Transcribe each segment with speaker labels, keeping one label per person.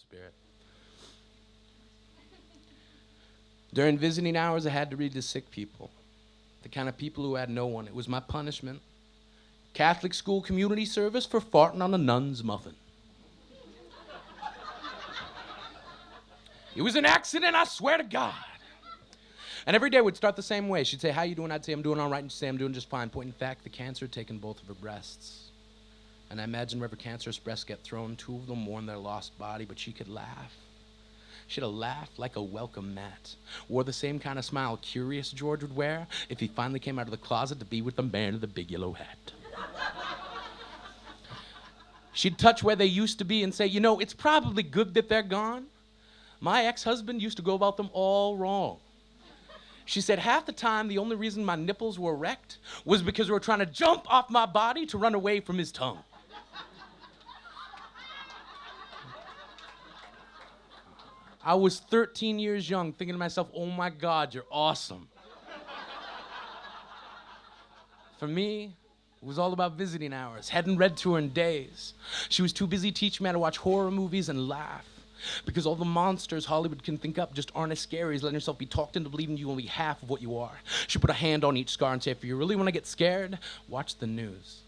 Speaker 1: Spirit. During visiting hours, I had to read to sick people, the kind of people who had no one. It was my punishment. Catholic school community service for farting on a nun's muffin. It was an accident, I swear to God. And every day would start the same way. She'd say, how you doing? I'd say, I'm doing all right. And she'd say, I'm doing just fine. Point in fact, the cancer had taken both of her breasts. And I imagine wherever cancerous breasts get thrown, two of them mourn their lost body, but she could laugh. She'd have laughed like a welcome mat. Wore the same kind of smile Curious George would wear if he finally came out of the closet to be with the man in the big yellow hat. She'd touch where they used to be and say, you know, it's probably good that they're gone. My ex-husband used to go about them all wrong. She said half the time the only reason my nipples were erect was because they were trying to jump off my body to run away from his tongue. I was 13 years young thinking to myself, oh my God, you're awesome. For me, it was all about visiting hours. Hadn't read to her in days. She was too busy teaching me how to watch horror movies and laugh. Because all the monsters Hollywood can think up just aren't as scary as letting yourself be talked into believing you only half of what you are. She put a hand on each scar and say, if you really want to get scared, watch the news.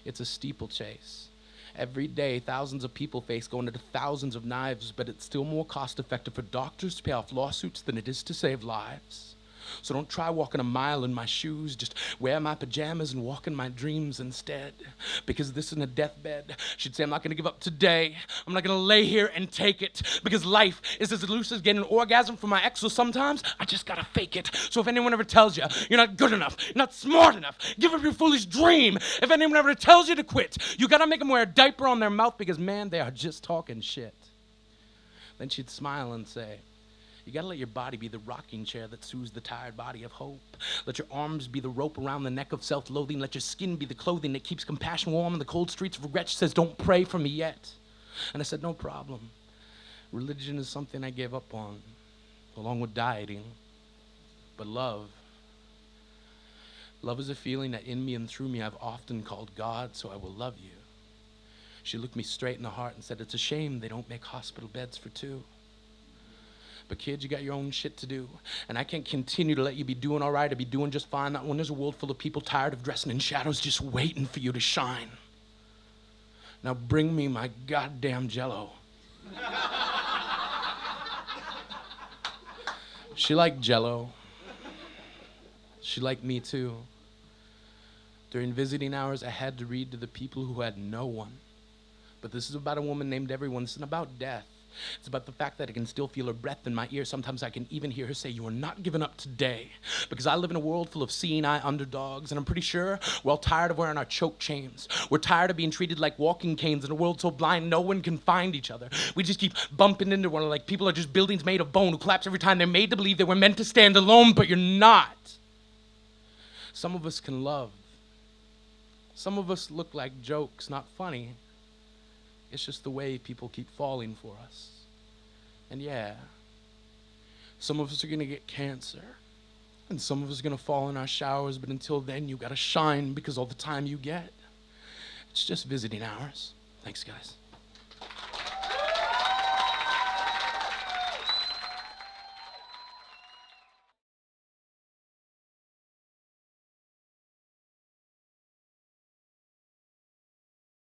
Speaker 1: It's a steeplechase. Every day, thousands of people face going into thousands of knives, but it's still more cost-effective for doctors to pay off lawsuits than it is to save lives. So don't try walking a mile in my shoes. Just wear my pajamas and walk in my dreams instead. Because this isn't a deathbed. She'd say, I'm not going to give up today. I'm not going to lay here and take it. Because life is as loose as getting an orgasm from my ex, so sometimes I just got to fake it. So if anyone ever tells you you're not good enough, you're not smart enough, give up your foolish dream. If anyone ever tells you to quit, you got to make them wear a diaper on their mouth because, man, they are just talking shit. Then she'd smile and say, you gotta let your body be the rocking chair that soothes the tired body of hope. Let your arms be the rope around the neck of self-loathing. Let your skin be the clothing that keeps compassion warm in the cold streets of regret. She says, don't pray for me yet. And I said, no problem. Religion is something I gave up on, along with dieting. But love is a feeling that in me and through me I've often called God, so I will love you. She looked me straight in the heart and said, it's a shame they don't make hospital beds for two. But kids, you got your own shit to do. And I can't continue to let you be doing all right or be doing just fine, not when there's a world full of people tired of dressing in shadows just waiting for you to shine. Now bring me my goddamn Jell-O. She liked Jell-O. She liked me too. During visiting hours, I had to read to the people who had no one. But this is about a woman named Everyone. This isn't about death. It's about the fact that I can still feel her breath in my ear. Sometimes I can even hear her say, you are not giving up today. Because I live in a world full of seeing-eye underdogs, and I'm pretty sure we're all tired of wearing our choke chains. We're tired of being treated like walking canes in a world so blind no one can find each other. We just keep bumping into one another like people are just buildings made of bone who collapse every time they're made to believe they were meant to stand alone, but you're not. Some of us can love. Some of us look like jokes, not funny. It's just the way people keep falling for us. And yeah, some of us are gonna get cancer, and some of us are gonna fall in our showers, but until then, you gotta shine because all the time you get, it's just visiting hours. Thanks, guys.